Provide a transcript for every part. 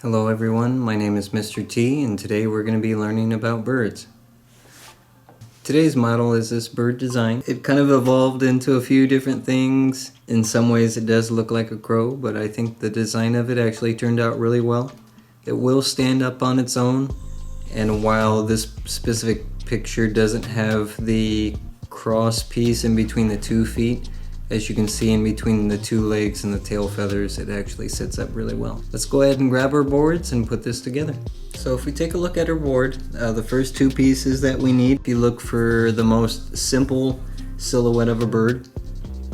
Hello everyone, my name is Mr. T and today we're going to be learning about birds. Today's model is this bird design. It kind of evolved into a few different things. In some ways it does look like a crow, but I think the design of it actually turned out really well. It will stand up on its own, and while this specific picture doesn't have the cross piece in between the 2 feet, as you can see in between the 2 legs and the tail feathers, it actually sits up really well. Let's go ahead and grab our boards and put this together. So if we take a look at our board, the first 2 pieces that we need, if you look for the most simple silhouette of a bird,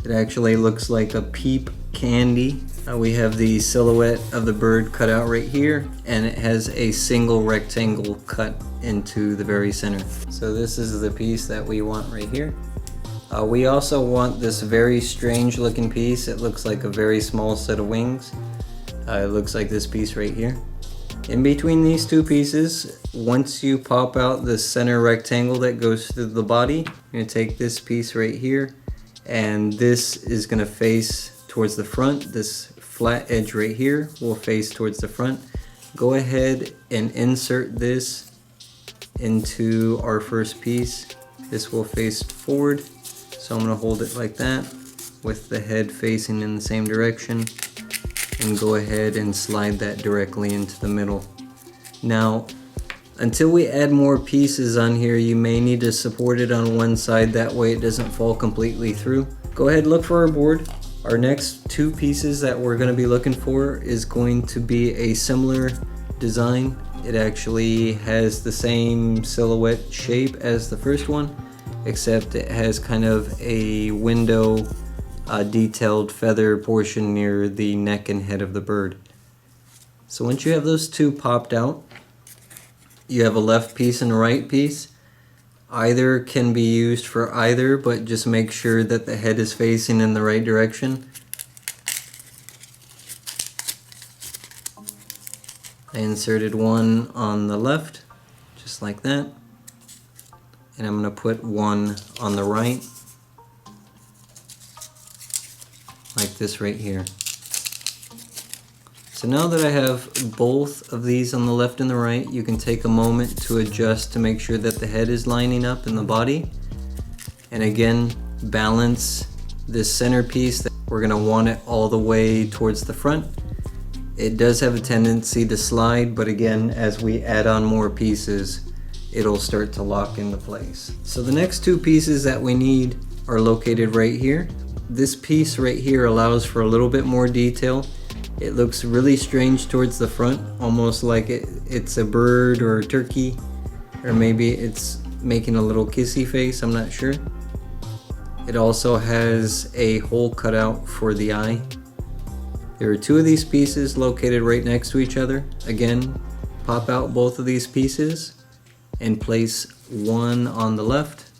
it actually looks like a peep candy. We have the silhouette of the bird cut out right here, and it has a single rectangle cut into the very center. So this is the piece that we want right here. We also want this very strange looking piece. It looks like a very small set of wings. It looks like this piece right here. In between these 2 pieces, once you pop out the center rectangle that goes through the body, you're going to take this piece right here, and this is going to face towards the front. This flat edge right here will face towards the front. Go ahead and insert this into our first piece. This will face forward. So I'm going to hold it like that with the head facing in the same direction and go ahead and slide that directly into the middle. Now, until we add more pieces on here, you may need to support it on one side, that way it doesn't fall completely through. Go ahead and look for our board. Our next 2 pieces that we're going to be looking for is going to be a similar design. It actually has the same silhouette shape as the first one, except it has kind of a window detailed feather portion near the neck and head of the bird. So once you have those 2 popped out, you have a left piece and a right piece. Either can be used for either, but just make sure that the head is facing in the right direction. I inserted one on the left, just like that. And I'm going to put one on the right, like this right here. So now that I have both of these on the left and the right, you can take a moment to adjust to make sure that the head is lining up in the body. And again, balance this center piece. We're going to want it all the way towards the front. It does have a tendency to slide, but again, as we add on more pieces, it'll start to lock into place. So the next 2 pieces that we need are located right here. This piece right here allows for a little bit more detail. It looks really strange towards the front, almost like it's a bird or a turkey, or maybe it's making a little kissy face, I'm not sure. It also has a hole cut out for the eye. There are 2 of these pieces located right next to each other. Again, pop out both of these pieces and place one on the left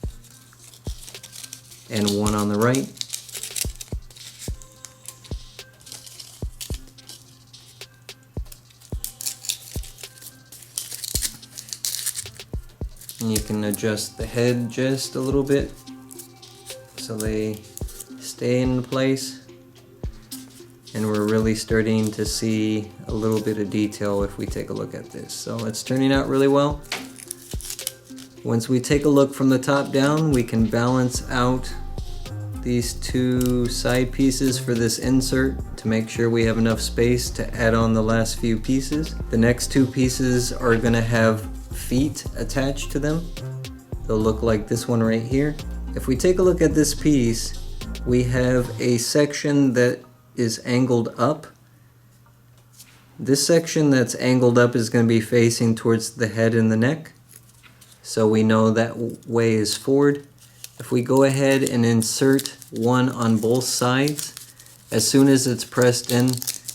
and one on the right. And you can adjust the head just a little bit so they stay in place. And we're really starting to see a little bit of detail if we take a look at this. So it's turning out really well. Once we take a look from the top down, we can balance out these 2 side pieces for this insert to make sure we have enough space to add on the last few pieces. The next 2 pieces are going to have feet attached to them. They'll look like this one right here. If we take a look at this piece, we have a section that is angled up. This section that's angled up is going to be facing towards the head and the neck. So we know that way is forward. If we go ahead and insert one on both sides, as soon as it's pressed in,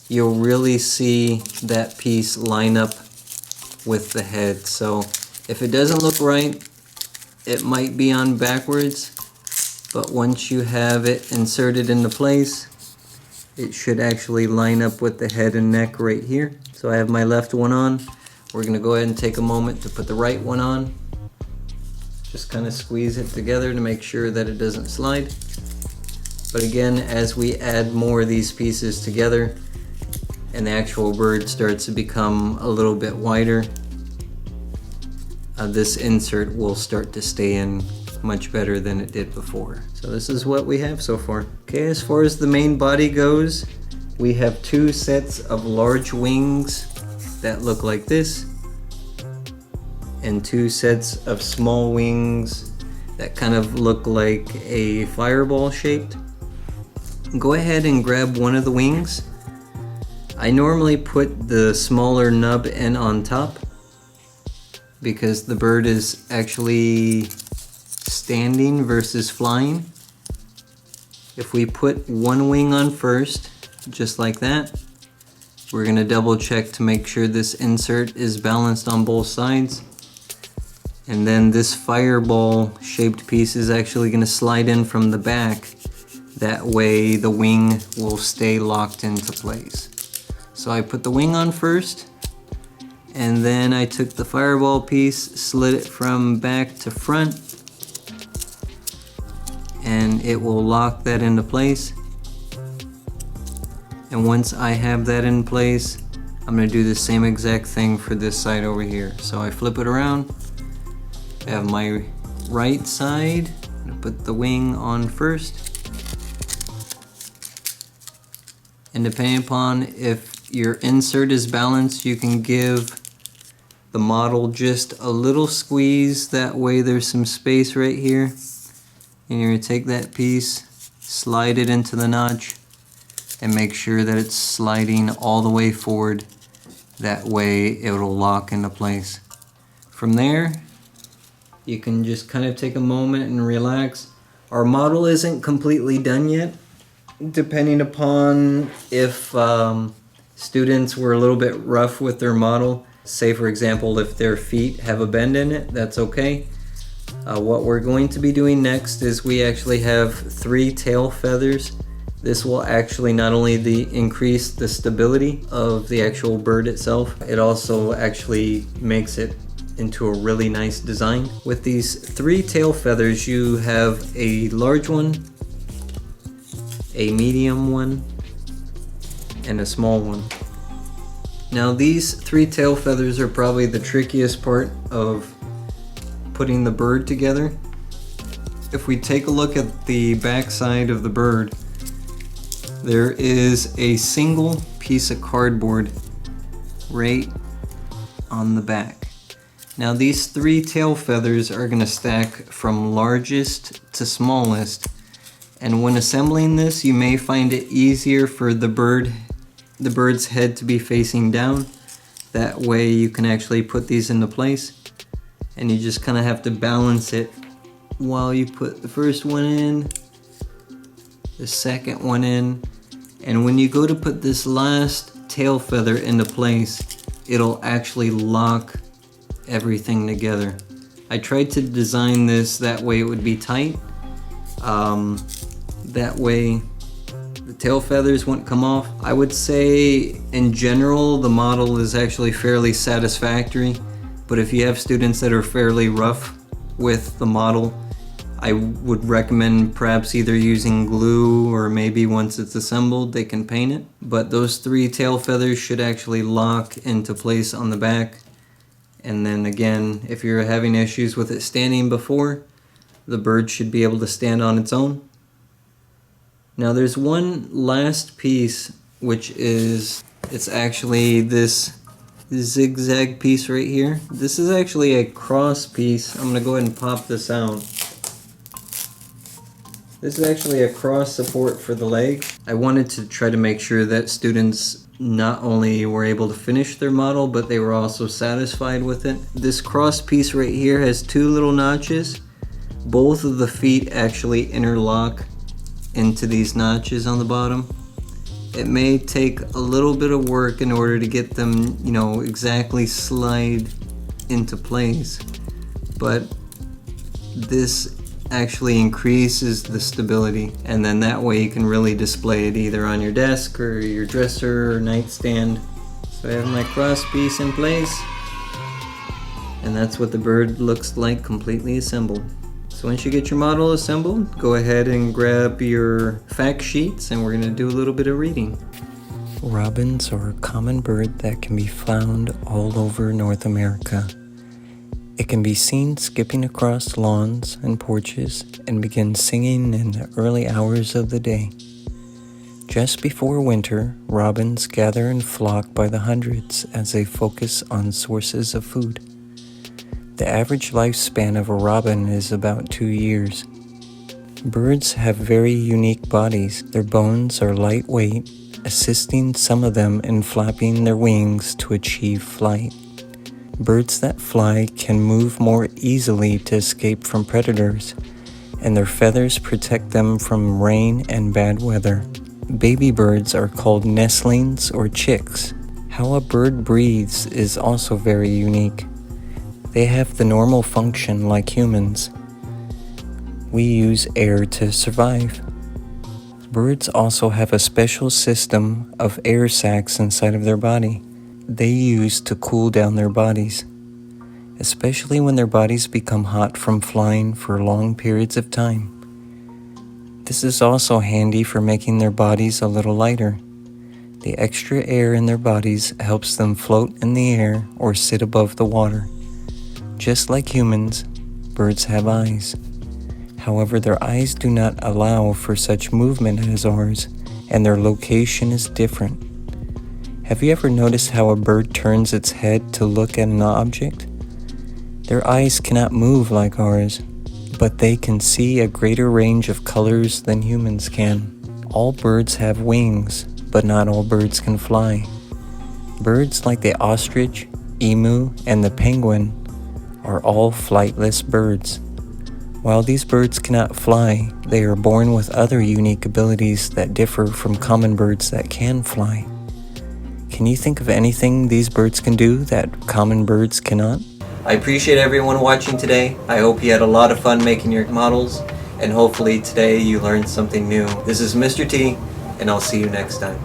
you'll really see that piece line up with the head. So if it doesn't look right, it might be on backwards, but once you have it inserted into place, it should actually line up with the head and neck right here. So I have my left one on. We're going to go ahead and take a moment to put the right one on. Just kind of squeeze it together to make sure that it doesn't slide. But again, as we add more of these pieces together, and the actual bird starts to become a little bit wider, this insert will start to stay in much better than it did before. So this is what we have so far. Okay, as far as the main body goes, we have two sets of large wings that look like this, and two sets of small wings that kind of look like a fireball shaped. Go ahead and grab one of the wings. I normally put the smaller nub end on top because the bird is actually standing versus flying. If we put one wing on first, just like that, we're going to double check to make sure this insert is balanced on both sides. And then this fireball shaped piece is actually going to slide in from the back. That way the wing will stay locked into place. So I put the wing on first, and then I took the fireball piece, slid it from back to front, and it will lock that into place. And once I have that in place, I'm going to do the same exact thing for this side over here. So I flip it around, I have my right side, I'm going to put the wing on first. And depending upon if your insert is balanced, you can give the model just a little squeeze. That way there's some space right here. And you're going to take that piece, slide it into the notch, and make sure that it's sliding all the way forward. That way it'll lock into place. From there, you can just kind of take a moment and relax. Our model isn't completely done yet. Depending upon if students were a little bit rough with their model, say for example if their feet have a bend in it, that's okay. What we're going to be doing next is we actually have 3 tail feathers. This will actually not only increase the stability of the actual bird itself, it also actually makes it into a really nice design. With these 3 tail feathers, you have a large one, a medium one, and a small one. Now these 3 tail feathers are probably the trickiest part of putting the bird together. If we take a look at the back side of the bird, there is a single piece of cardboard right on the back. Now these 3 tail feathers are going to stack from largest to smallest, and when assembling this you may find it easier for the bird's head to be facing down. That way you can actually put these into place, and you just kind of have to balance it while you put the first one in, the second one in, and when you go to put this last tail feather into place, it'll actually lock everything together. I tried to design this that way it would be tight. That way the tail feathers won't come off. I would say in general the model is actually fairly satisfactory, but if you have students that are fairly rough with the model, I would recommend perhaps either using glue, or maybe once it's assembled they can paint it. But those 3 tail feathers should actually lock into place on the back. And then again, if you're having issues with it standing before, the bird should be able to stand on its own. Now there's one last piece, which is, it's actually this zigzag piece right here. This is actually a cross piece. I'm going to go ahead and pop this out. This is actually a cross support for the leg. I wanted to try to make sure that students not only were able to finish their model, but they were also satisfied with it. This cross piece right here has 2 little notches. Both of the feet actually interlock into these notches on the bottom. It may take a little bit of work in order to get them, exactly slide into place, but this actually increases the stability, and then that way you can really display it either on your desk or your dresser or nightstand. So I have my cross piece in place, and that's what the bird looks like completely assembled. So once you get your model assembled, go ahead and grab your fact sheets, and we're going to do a little bit of reading. Robins are a common bird that can be found all over North America. It can be seen skipping across lawns and porches and begin singing in the early hours of the day. Just before winter, robins gather and flock by the hundreds as they focus on sources of food. The average lifespan of a robin is about 2 years. Birds have very unique bodies. Their bones are lightweight, assisting some of them in flapping their wings to achieve flight. Birds that fly can move more easily to escape from predators, and their feathers protect them from rain and bad weather. Baby birds are called nestlings or chicks. How a bird breathes is also very unique. They have the normal function like humans. We use air to survive. Birds also have a special system of air sacs inside of their body they use to cool down their bodies, especially when their bodies become hot from flying for long periods of time. This is also handy for making their bodies a little lighter. The extra air in their bodies helps them float in the air or sit above the water. Just like humans, birds have eyes. However, their eyes do not allow for such movement as ours, and their location is different. Have you ever noticed how a bird turns its head to look at an object? Their eyes cannot move like ours, but they can see a greater range of colors than humans can. All birds have wings, but not all birds can fly. Birds like the ostrich, emu, and the penguin are all flightless birds. While these birds cannot fly, they are born with other unique abilities that differ from common birds that can fly. Can you think of anything these birds can do that common birds cannot? I appreciate everyone watching today. I hope you had a lot of fun making your models, and hopefully today you learned something new. This is Mr. T, and I'll see you next time.